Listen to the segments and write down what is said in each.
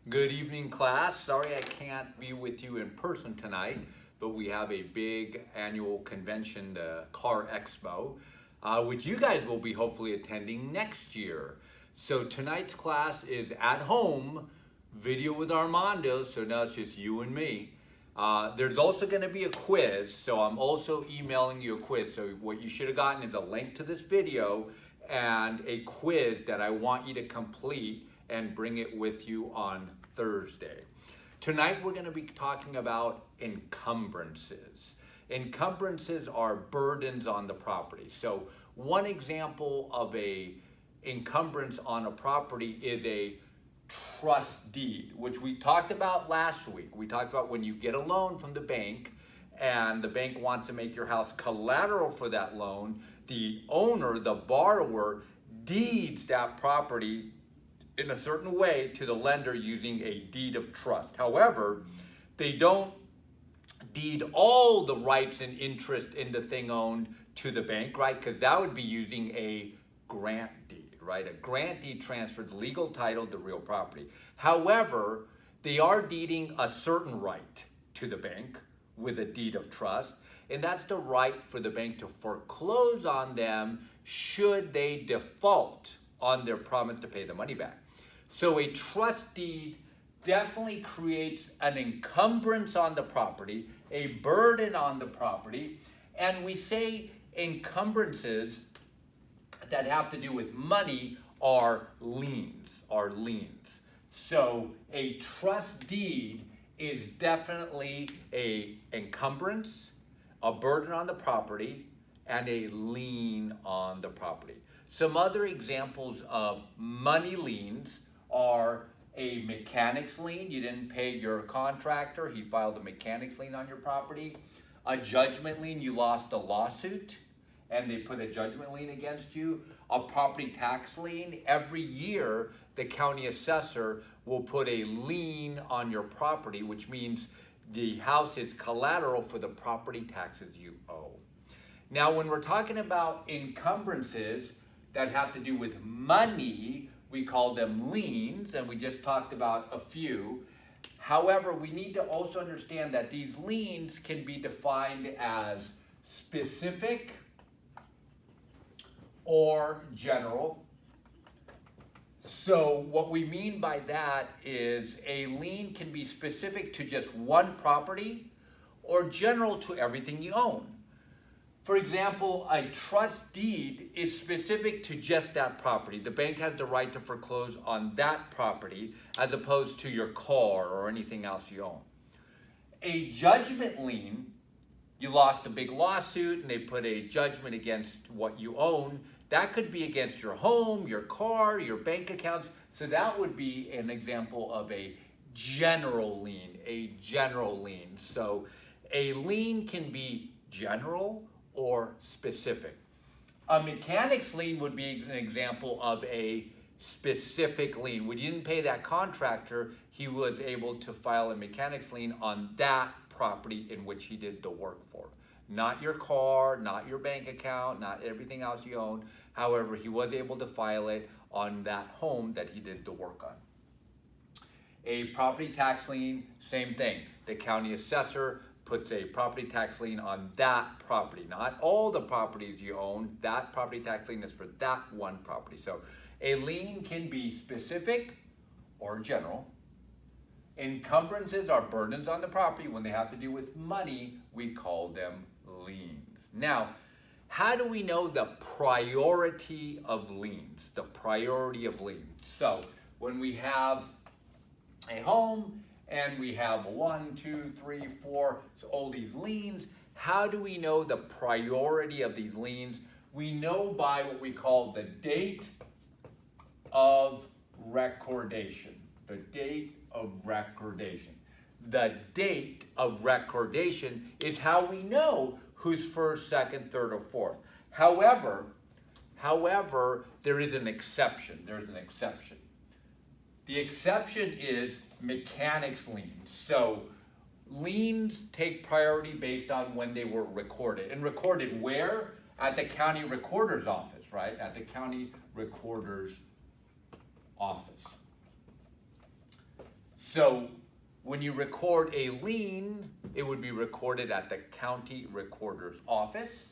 Good evening, class. Sorry I can't be with you in person tonight, but we have a big annual convention, the Car Expo, which you guys will be hopefully attending next year. So tonight's class is at home, video with Armando, so now it's just you and me. There's also going to be a quiz, so I'm also emailing you a quiz. So what you should have gotten is a link to this video and a quiz that I want you to complete and bring it with you on Thursday. Tonight we're going to be talking about encumbrances. Encumbrances are burdens on the property. So one example of a encumbrance on a property is a trust deed, which we talked about last week. We talked about when you get a loan from the bank and the bank wants to make your house collateral for that loan, the owner, the borrower, deeds that property in a certain way to the lender using a deed of trust. However, they don't deed all the rights and interest in the thing owned to the bank, right? Because that would be using a grant deed, right? A grant deed transfers legal title to real property. However, they are deeding a certain right to the bank with a deed of trust, and that's the right for the bank to foreclose on them should they default on their promise to pay the money back. So a trust deed definitely creates an encumbrance on the property, a burden on the property, and we say encumbrances that have to do with money are liens, So a trust deed is definitely a encumbrance, a burden on the property, and a lien on the property. Some other examples of money liens are a mechanics lien. You didn't pay your contractor, he filed a mechanics lien on your property. A judgment lien, you lost a lawsuit and they put a judgment lien against you. A property tax lien, every year the county assessor will put a lien on your property, which means the house is collateral for the property taxes you owe. Now, when we're talking about encumbrances that have to do with money, we call them liens, and we just talked about a few. However, we need to also understand that these liens can be defined as specific or general. So what we mean by that is a lien can be specific to just one property or general to everything you own. For example, a trust deed is specific to just that property. The bank has the right to foreclose on that property as opposed to your car or anything else you own. A judgment lien, you lost a big lawsuit and they put a judgment against what you own. That could be against your home, your car, your bank accounts. So that would be an example of a general lien, So a lien can be general or specific. A mechanics lien would be an example of a specific lien. When you didn't pay that contractor, he was able to file a mechanics lien on that property in which he did the work for. Not your car, not your bank account, not everything else you own. However, he was able to file it on that home that he did the work on. A property tax lien, same thing. The county assessor puts a property tax lien on that property, not all the properties you own. That property tax lien is for that one property. So a lien can be specific or general. Encumbrances are burdens on the property. When they have to do with money, we call them liens. Now, how do we know the priority of liens? The priority of liens. So when we have a home and we have 1, 2, 3, 4, so all these liens, how do we know the priority of these liens? We know by what we call the date of recordation. The date of recordation. The date of recordation is how we know who's first, second, third, or fourth. However, there is an exception. The exception is mechanics liens. So liens take priority based on when they were recorded. And recorded where? At the county recorder's office, right? At the county recorder's office. So when you record a lien, it would be recorded at the county recorder's office.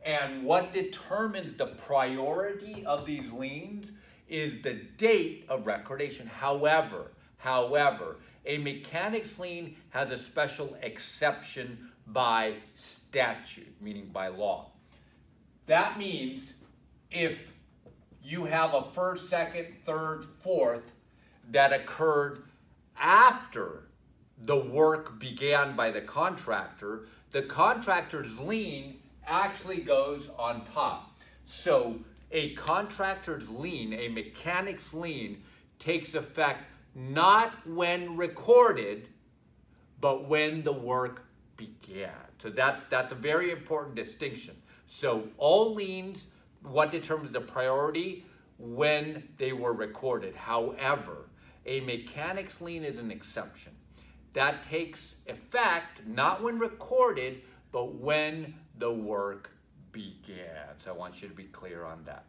And what determines the priority of these liens is the date of recordation. However, a mechanic's lien has a special exception by statute, meaning by law. That means if you have a first, second, third, fourth that occurred after the work began by the contractor's lien actually goes on top. So a contractor's lien, a mechanic's lien, takes effect not when recorded, but when the work began. So that's a very important distinction. So all liens, what determines the priority? When they were recorded. However, a mechanic's lien is an exception. That takes effect not when recorded, but when the work began. So I want you to be clear on that.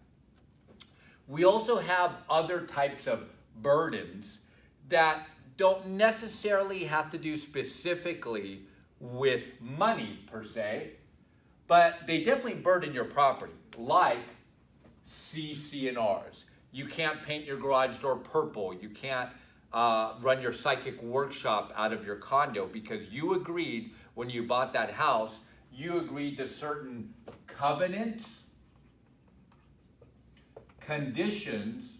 We also have other types of burdens that don't necessarily have to do specifically with money per se, but they definitely burden your property, like CC&Rs. You can't paint your garage door purple. You can't run your psychic workshop out of your condo because you agreed when you bought that house, you agreed to certain covenants, conditions,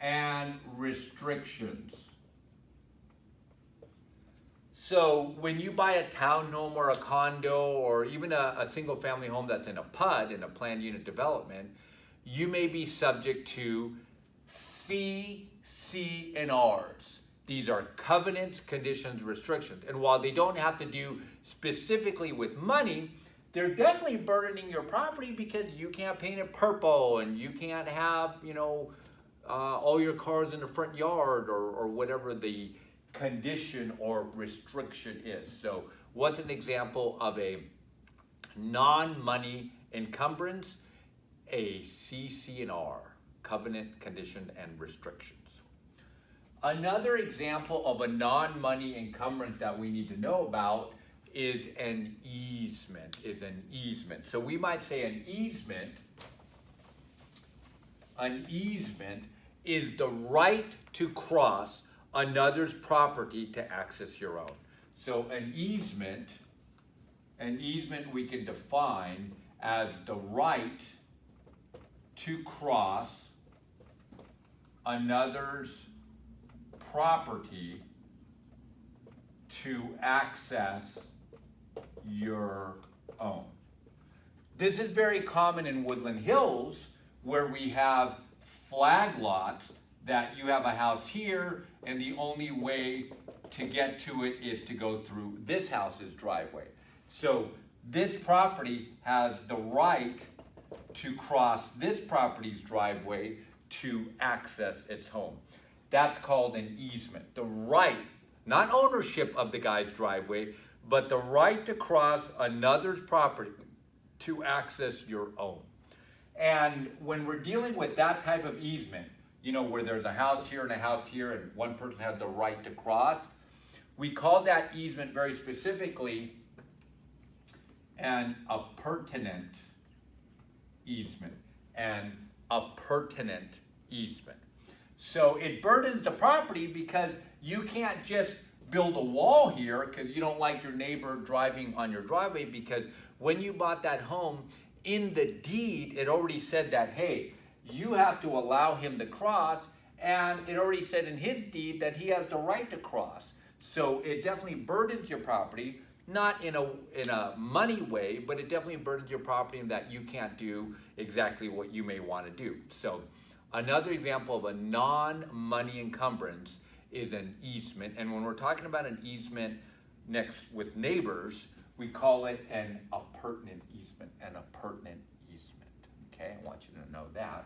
and restrictions. So when you buy a townhome or a condo or even a single family home that's in a PUD, in a planned unit development, you may be subject to CC&Rs. These are covenants, conditions, restrictions. And while they don't have to do specifically with money, they're definitely burdening your property because you can't paint it purple and you can't have, all your cars in the front yard or whatever the condition or restriction is. So what's an example of a non-money encumbrance? A CC&R, covenant, condition, and restrictions. Another example of a non-money encumbrance that we need to know about is an easement. So we might say an easement is the right to cross another's property to access your own. So an easement we can define as the right to cross another's property to access your own. This is very common in Woodland Hills where we have flag lots that you have a house here and the only way to get to it is to go through this house's driveway. So this property has the right to cross this property's driveway to access its home. That's called an easement. The right, not ownership of the guy's driveway, but the right to cross another's property to access your own. And when we're dealing with that type of easement, where there's a house here and a house here and one person has the right to cross, we call that easement very specifically an appurtenant easement. So it burdens the property because you can't just build a wall here because you don't like your neighbor driving on your driveway, because when you bought that home, in the deed, it already said that, hey, you have to allow him to cross, and it already said in his deed that he has the right to cross. So it definitely burdens your property, not in a money way, but it definitely burdens your property in that you can't do exactly what you may want to do. So another example of a non-money encumbrance is an easement. And when we're talking about an easement next with neighbors, we call it an appurtenant easement, okay? I want you to know that.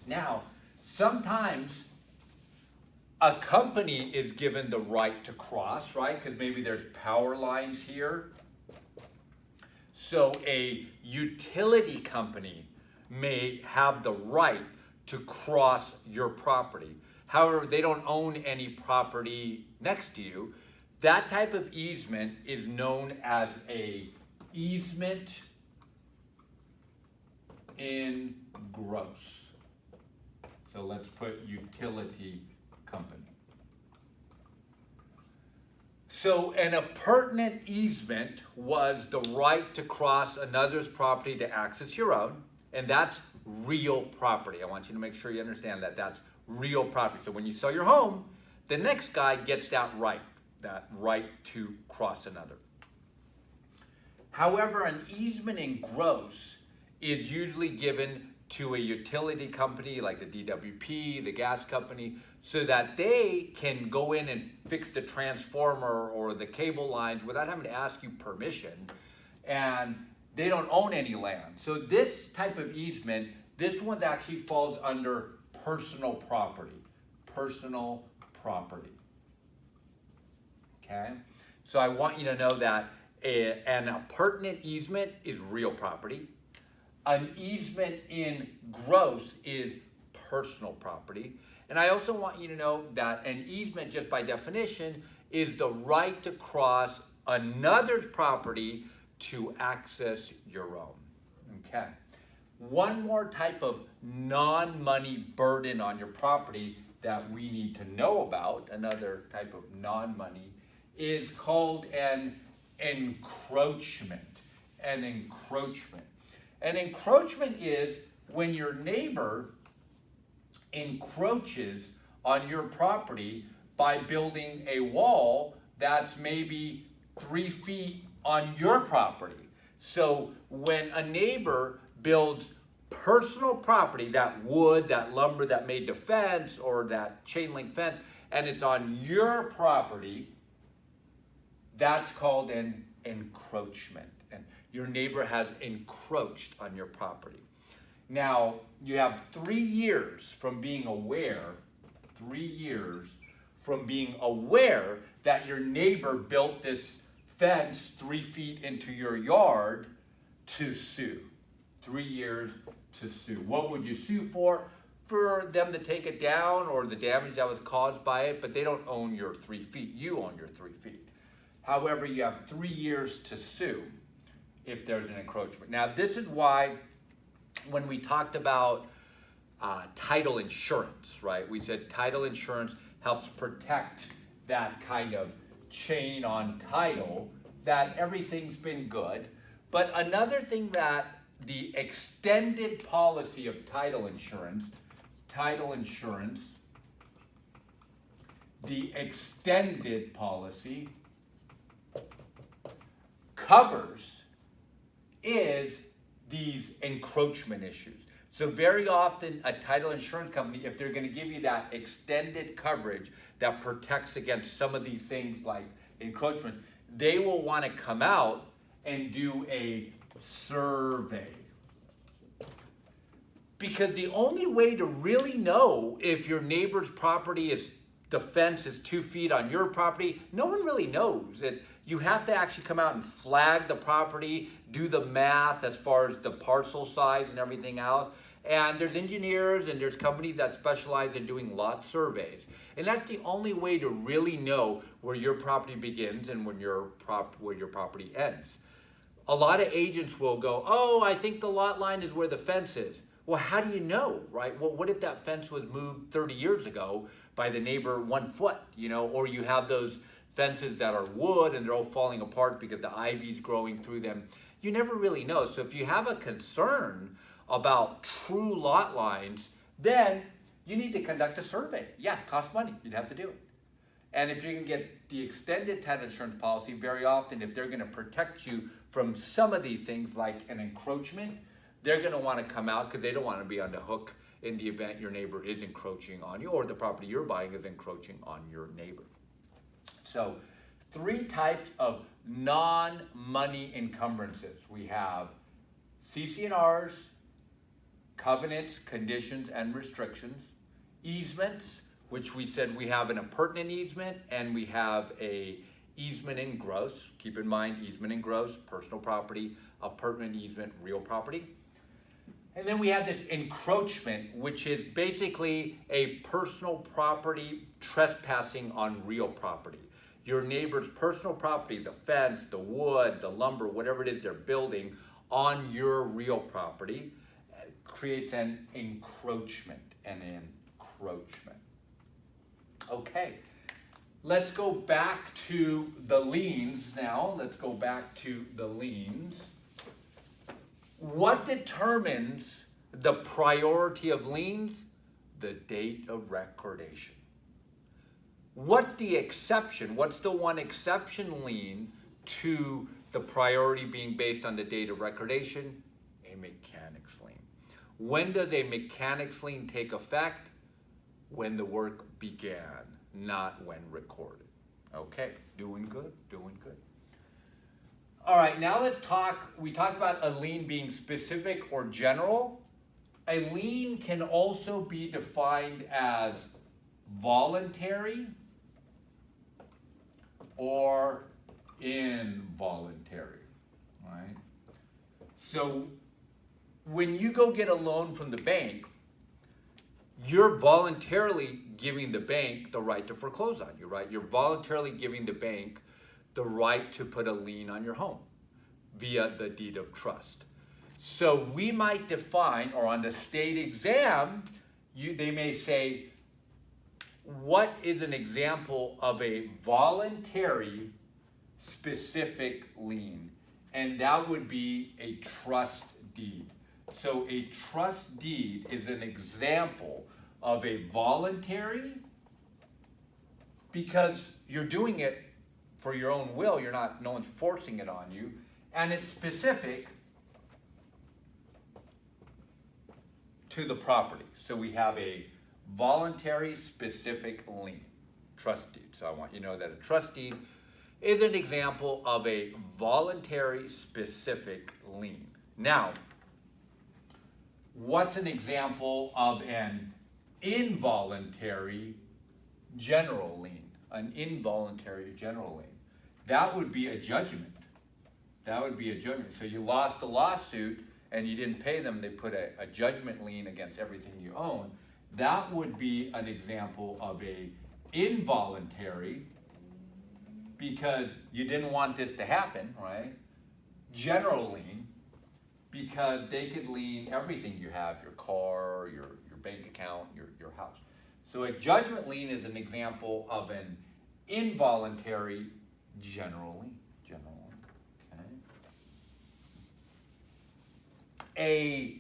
Now, sometimes a company is given the right to cross, right? Because maybe there's power lines here. So a utility company may have the right to cross your property. However, they don't own any property next to you. That type of easement is known as a easement in gross. So let's put utility company. So an appurtenant easement was the right to cross another's property to access your own, and that's real property. I want you to make sure you understand that that's real property. So when you sell your home, the next guy gets that right to cross another. However, an easement in gross is usually given to a utility company like the DWP, the gas company, so that they can go in and fix the transformer or the cable lines without having to ask you permission, and they don't own any land. So this type of easement, this one actually falls under personal property. Personal property. Okay? So I want you to know that an appurtenant easement is real property. An easement in gross is personal property. And I also want you to know that an easement, just by definition, is the right to cross another's property to access your own. Okay. One more type of non-money burden on your property that we need to know about, another type of non-money, is called an encroachment. An encroachment. An encroachment is when your neighbor encroaches on your property by building a wall that's maybe 3 feet on your property. So when a neighbor builds personal property, that wood, that lumber that made the fence or that chain link fence, and it's on your property, that's called an encroachment. And your neighbor has encroached on your property. Now, you have 3 years from being aware, 3 years from being aware that your neighbor built this fence 3 feet into your yard to sue. 3 years to sue. What would you sue for? For them to take it down or the damage that was caused by it, but they don't own your 3 feet. You own your 3 feet. However, you have 3 years to sue if there's an encroachment. Now, this is why when we talked about title insurance, right? We said title insurance helps protect that kind of chain on title, that everything's been good. But another thing that the extended policy of title insurance, the extended policy covers is these encroachment issues. So very often a title insurance company, if they're going to give you that extended coverage that protects against some of these things like encroachment, they will want to come out and do a survey. Because the only way to really know if your neighbor's property is, the fence is 2 feet on your property, no one really knows. You have to actually come out and flag the property, do the math as far as the parcel size and everything else. And there's engineers and there's companies that specialize in doing lot surveys. And that's the only way to really know where your property begins and when where your property ends. A lot of agents will go, oh, I think the lot line is where the fence is. Well, how do you know, right? Well, what if that fence was moved 30 years ago by the neighbor 1 foot, or you have those fences that are wood and they're all falling apart because the ivy's growing through them. You never really know. So if you have a concern about true lot lines, then you need to conduct a survey. Yeah, it costs money. You'd have to do it. And if you can get the extended title insurance policy, very often if they're going to protect you from some of these things like an encroachment, they're going to want to come out because they don't want to be on the hook in the event your neighbor is encroaching on you or the property you're buying is encroaching on your neighbor. So 3 types of non-money encumbrances. We have CC&Rs, covenants, conditions, and restrictions, easements, which we said we have an appurtenant easement and we have a easement in gross. Keep in mind, easement in gross, personal property, appurtenant easement, real property. And then we have this encroachment, which is basically a personal property trespassing on real property. Your neighbor's personal property, the fence, the wood, the lumber, whatever it is they're building on your real property, creates an encroachment. Okay, let's go back to the liens now. Let's go back to the liens. What determines the priority of liens? The date of recordation. What's the exception? What's the one exception lien to the priority being based on the date of recordation? A mechanics lien. When does a mechanics lien take effect? When the work began, not when recorded. Okay, doing good, doing good. All right, now let's talk, we talked about a lien being specific or general. A lien can also be defined as voluntary or involuntary, right? So when you go get a loan from the bank, you're voluntarily giving the bank the right to foreclose on you, right? You're voluntarily giving the bank the right to put a lien on your home via the deed of trust. So we might define, or on the state exam, they may say, what is an example of a voluntary specific lien? And that would be a trust deed. So a trust deed is an example of a voluntary, because you're doing it for your own will, no one's forcing it on you, and it's specific to the property. So we have a voluntary specific lien, trust deed. So I want you to know that a trust deed is an example of a voluntary specific lien. Now, what's an example of an involuntary general lien? An involuntary general lien. That would be a judgment. That would be a judgment. So you lost a lawsuit and you didn't pay them, they put a judgment lien against everything you own. That would be an example of a involuntary, because you didn't want this to happen, right? General lien, because they could lien everything you have, your car, your bank account, your house. So a judgment lien is an example of an involuntary general lien. A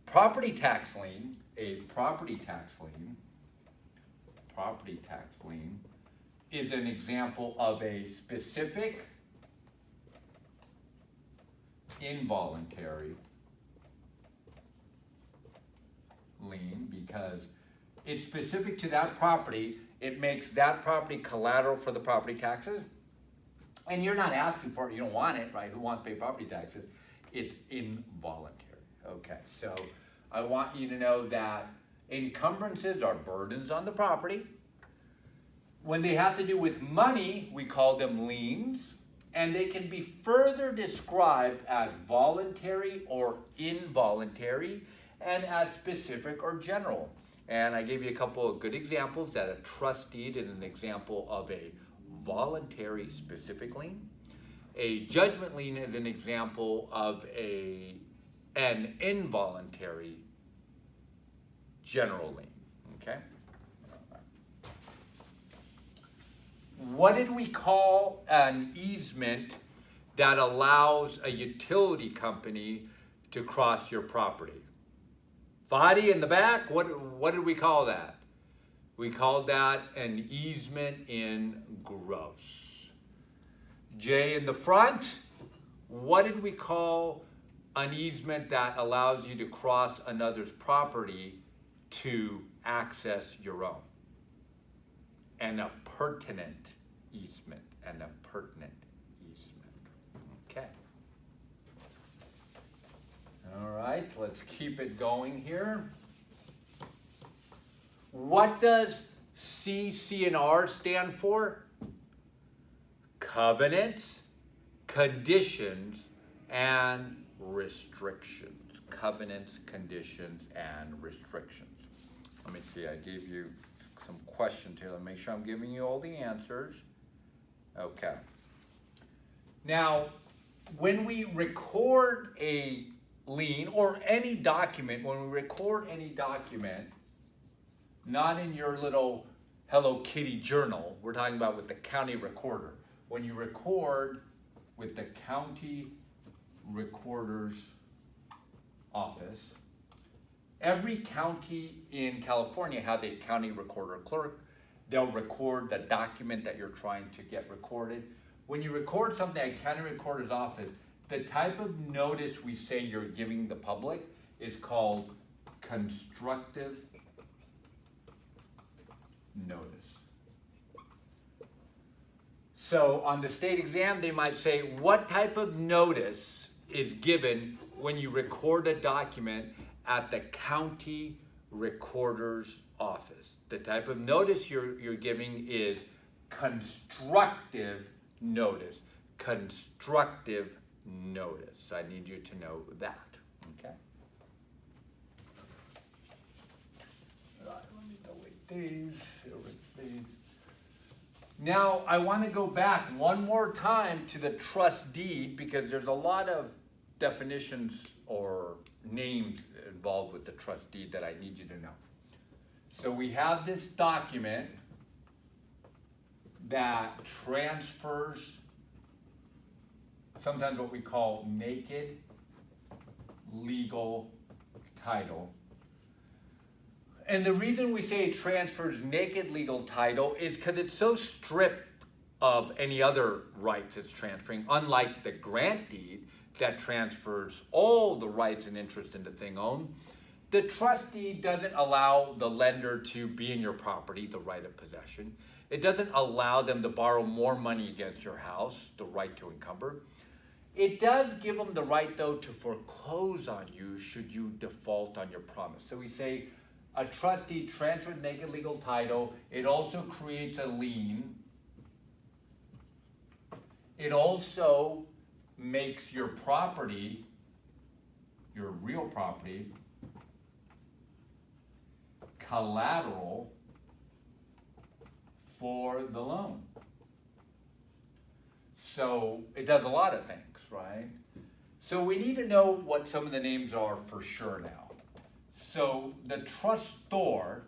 property tax lien is an example of a specific involuntary lien, because it's specific to that property. It makes that property collateral for the property taxes, and you're not asking for it, you don't want it, right? Who wants to pay property taxes? It's involuntary. Okay, so I want you to know that encumbrances are burdens on the property. When they have to do with money, we call them liens, and they can be further described as voluntary or involuntary, and as specific or general. And I gave you a couple of good examples, that a trust deed is an example of a voluntary specific lien. A judgment lien is an example of an involuntary general lien, okay? What did we call an easement that allows a utility company to cross your property? Fadi in the back, what did we call that? We called that an easement in gross. Jay in the front, what did we call an easement that allows you to cross another's property to access your own? An appurtenant easement, an appurtenant easement. Okay. All right, let's keep it going here. What does CC&R stand for? Covenants, conditions, and restrictions. covenants, conditions, and restrictions. Let me see, I gave you some questions here. Let me make sure I'm giving you all the answers. Okay. Now, when we record a lien or any document, when we record any document, not in your little Hello Kitty journal, we're talking about with the county recorder. When you record with the county recorder's office, every county in California has a county recorder clerk. They'll record the document that you're trying to get recorded. When you record something at county recorder's office, the type of notice we say you're giving the public is called constructive notice. So on the state exam, they might say, what type of notice is given when you record a document at the county recorder's office? The type of notice you're giving is constructive notice. Constructive notice. So I need you to know that. Okay. All right, let me go with these. Now I want to go back one more time to the trust deed because there's a lot of definitions or names involved with the trust deed that I need you to know. So we have this document that transfers sometimes what we call naked legal title. And the reason we say it transfers naked legal title is because it's so stripped of any other rights it's transferring, unlike the grant deed that transfers all the rights and interest in the thing owned. The trust deed doesn't allow the lender to be in your property, the right of possession. It doesn't allow them to borrow more money against your house, the right to encumber. It does give them the right, though, to foreclose on you should you default on your promise. So we say a trust deed transfers naked legal title. It also creates a lien. It also makes your property, your real property, collateral for the loan. So it does a lot of things, right? So we need to know what some of the names are for sure now. So the trustor,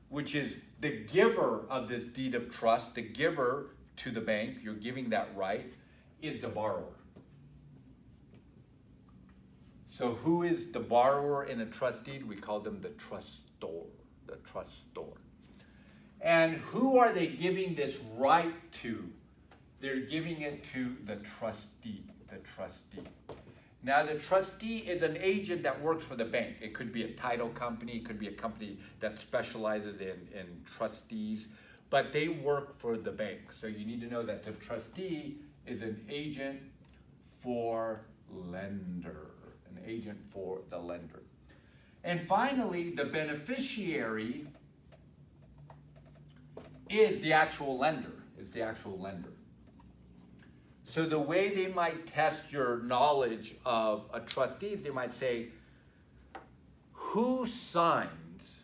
which is the giver of this deed of trust, the giver to the bank, you're giving that right, is the borrower. So who is the borrower in a trust deed? We call them the trustor, the trustor. And who are they giving this right to? They're giving it to the trustee, the trustee. Now the trustee is an agent that works for the bank. It could be a title company, it could be a company that specializes in trustees, but they work for the bank. So you need to know that the trustee is an agent for lender, an agent for the lender. And finally, the beneficiary is the actual lender, So the way they might test your knowledge of a trustee, they might say, who signs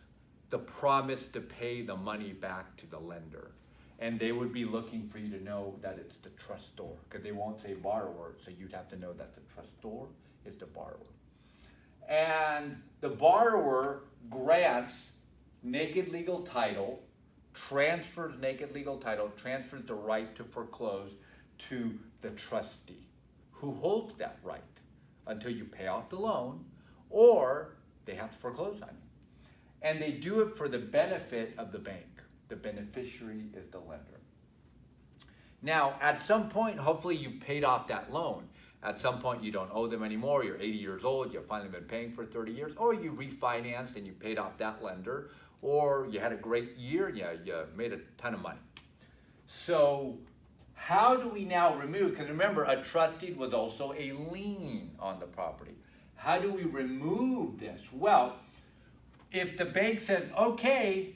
the promise to pay the money back to the lender? And they would be looking for you to know that it's the trustor, because they won't say borrower, so you'd have to know that the trustor is the borrower. And the borrower grants naked legal title, transfers naked legal title, transfers the right to foreclose to the trustee, who holds that right until you pay off the loan or they have to foreclose on you. And they do it for the benefit of the bank. The beneficiary is the lender. Now, at some point, hopefully you paid off that loan. At some point, you don't owe them anymore. You're 80 years old. You've finally been paying for 30 years. Or you refinanced and you paid off that lender. Or you had a great year and you made a ton of money. So how do we now remove, because remember, a trust deed was also a lien on the property. How do we remove this? Well, if the bank says, okay,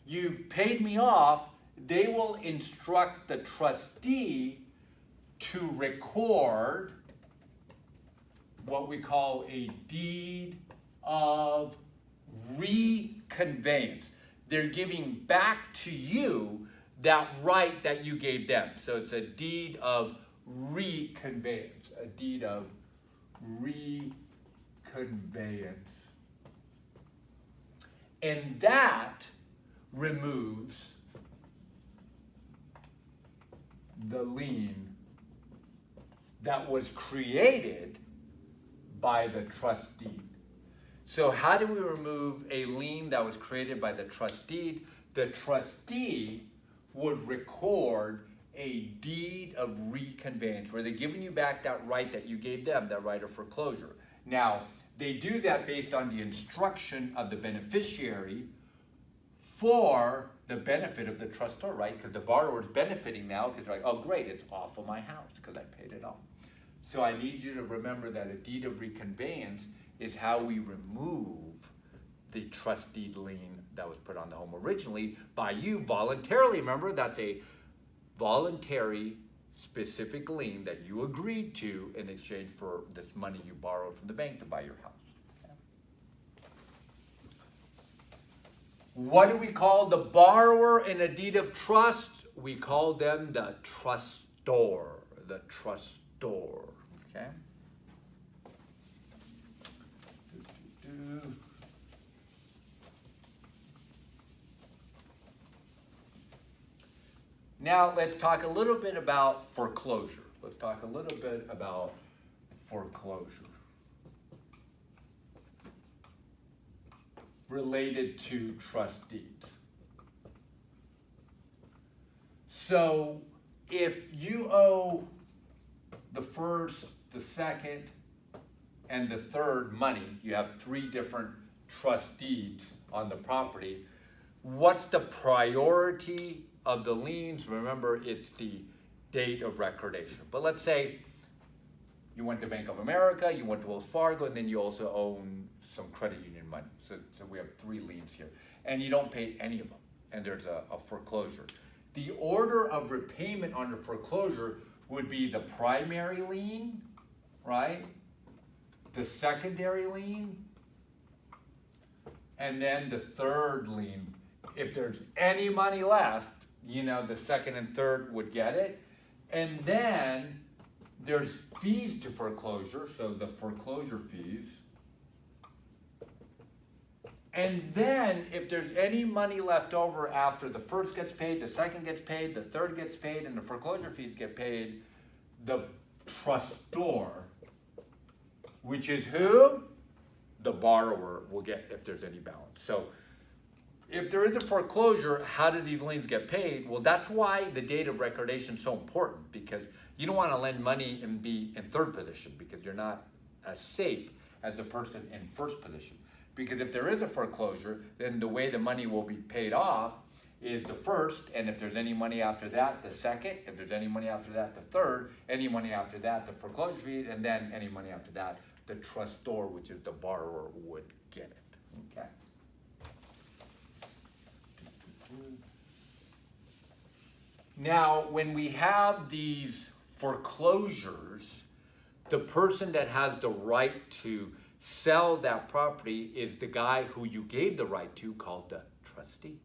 you've paid me off, they will instruct the trustee to record what we call a deed of reconveyance. They're giving back to you that right that you gave them. So it's a deed of reconveyance, a deed of reconveyance. And that removes the lien that was created by the trustee. So how do we remove a lien that was created by the trustee? The trustee would record a deed of reconveyance where they're giving you back that right that you gave them, that right of foreclosure. Now, they do that based on the instruction of the beneficiary for the benefit of the trustor, right? Because the borrower is benefiting now because they're like, oh great, it's off of my house because I paid it off. So I need you to remember that a deed of reconveyance is how we remove the trust deed lien that was put on the home originally by you voluntarily. Remember, that's a voluntary specific lien that you agreed to in exchange for this money you borrowed from the bank to buy your house. Okay. What do we call the borrower in a deed of trust? We call them the trustor, the trustor, okay? Now let's talk a little bit about foreclosure. Let's talk a little bit about foreclosure related to trust deeds. So if you owe the first, the second, and the third money, you have 3 different trust deeds on the property, what's the priority of the liens? Remember, it's the date of recordation. But let's say you went to Bank of America, you went to Wells Fargo, and then you also own some credit union money. So we have 3 liens here. And you don't pay any of them, and there's a foreclosure. The order of repayment under foreclosure would be the primary lien, right? The secondary lien, and then the third lien. If there's any money left, you know, the second and third would get it. And then there's fees to foreclosure, so the foreclosure fees. And then if there's any money left over after the first gets paid, the second gets paid, the third gets paid, and the foreclosure fees get paid, the trustor, which is who? The borrower will get if there's any balance. So if there is a foreclosure, how do these liens get paid? Well, that's why the date of recordation is so important, because you don't want to lend money and be in third position because you're not as safe as the person in first position. Because if there is a foreclosure, then the way the money will be paid off is the first, and if there's any money after that, the second, if there's any money after that, the third, any money after that, the foreclosure fee, and then any money after that, the trustor, which is the borrower, would get it, okay? Now, when we have these foreclosures, the person that has the right to sell that property is the guy who you gave the right to, called the trustee,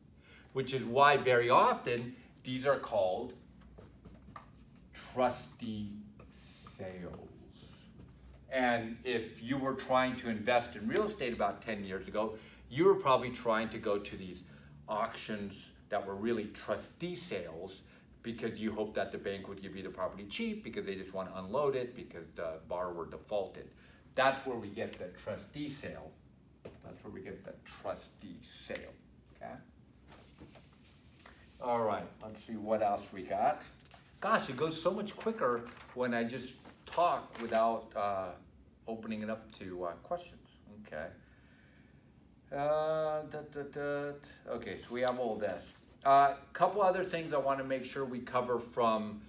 which is why very often these are called trustee sales. And if you were trying to invest in real estate about 10 years ago, you were probably trying to go to these auctions that were really trustee sales because you hoped that the bank would give you the property cheap because they just want to unload it because the borrower defaulted. That's where we get the trustee sale. That's where we get the trustee sale, okay? All right, let's see what else we got. Gosh, it goes so much quicker when I just talk without opening it up to questions, okay? Okay, so we have all this. Couple other things I want to make sure we cover from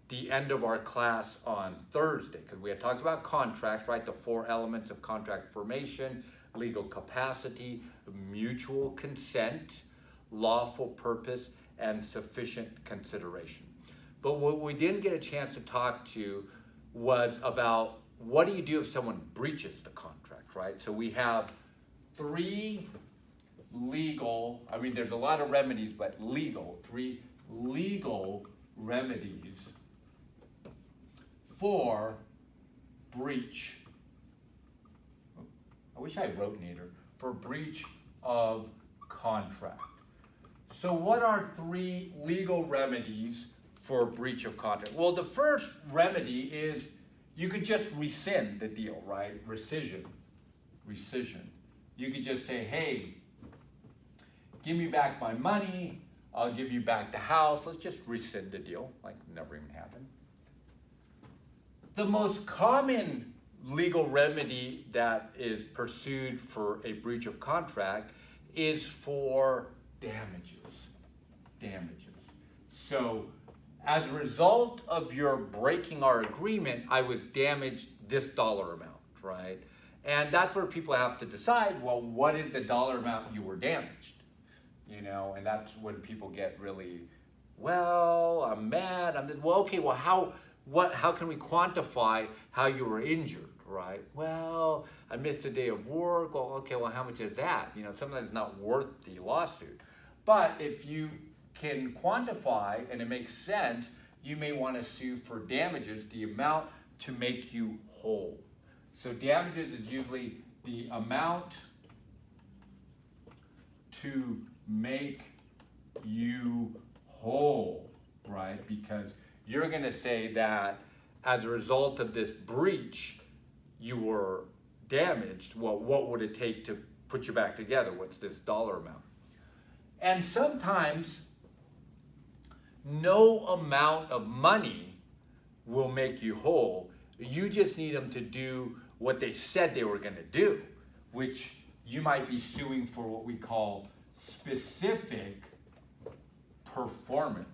the end of our class on Thursday, because we had talked about contracts, right? The 4 elements of contract formation: legal capacity, mutual consent, lawful purpose, and sufficient consideration. But what we didn't get a chance to talk to was about what do you do if someone breaches the contract, right? So we have three legal, I mean, there's a lot of remedies, but three legal remedies for breach. I wish I wrote neater. For breach of contract. So what are three legal remedies for breach of contract? Well, the first remedy is you could just rescind the deal, right? Rescission. You could just say, hey, give me back my money, I'll give you back the house, let's just rescind the deal, like never even happened. The most common legal remedy that is pursued for a breach of contract is for damages. So, as a result of your breaking our agreement, I was damaged this dollar amount, right? And that's where people have to decide, well, what is the dollar amount you were damaged? You know, and that's when people get really, well, I'm mad, okay, well, how can we quantify how you were injured, right? Well, I missed a day of work. Well, okay, well, how much is that? You know, sometimes it's not worth the lawsuit. But if you can quantify and it makes sense, you may want to sue for damages, the amount to make you whole. So damages is usually the amount to make you whole, right? Because you're going to say that as a result of this breach, you were damaged. Well, what would it take to put you back together? What's this dollar amount? And sometimes no amount of money will make you whole. You just need them to do what they said they were going to do, which you might be suing for what we call specific performance.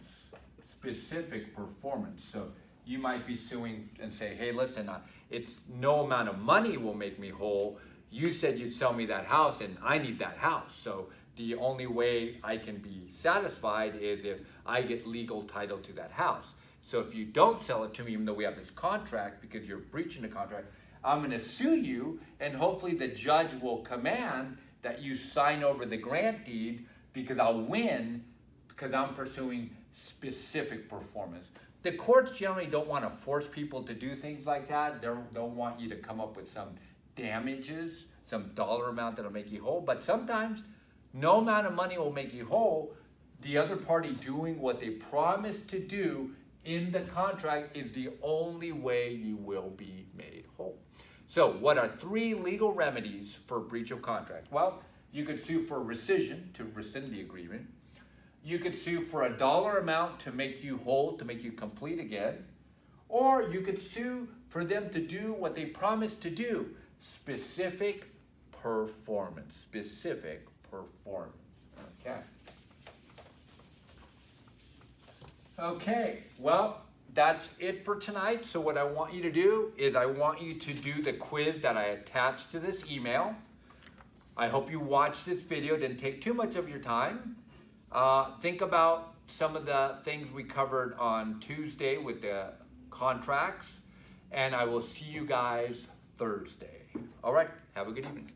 So you might be suing and say, hey, listen, it's no amount of money will make me whole. You said you'd sell me that house and I need that house. So the only way I can be satisfied is if I get legal title to that house. So if you don't sell it to me, even though we have this contract, because you're breaching the contract, I'm going to sue you, and hopefully the judge will command that you sign over the grant deed, because I'll win, because I'm pursuing specific performance. The courts generally don't want to force people to do things like that. They don't want you to come up with some damages, some dollar amount that'll make you whole. But sometimes no amount of money will make you whole. The other party doing what they promised to do in the contract is the only way you will be made whole. So what are three legal remedies for breach of contract? Well, you could sue for rescission, to rescind the agreement. You could sue for a dollar amount to make you whole, to make you complete again. Or you could sue for them to do what they promised to do, specific performance. Okay, well, that's it for tonight. So what I want you to do is I want you to do the quiz that I attached to this email. I hope you watched this video, didn't take too much of your time. Think about some of the things we covered on Tuesday with the contracts, and I will see you guys Thursday. All right, have a good evening.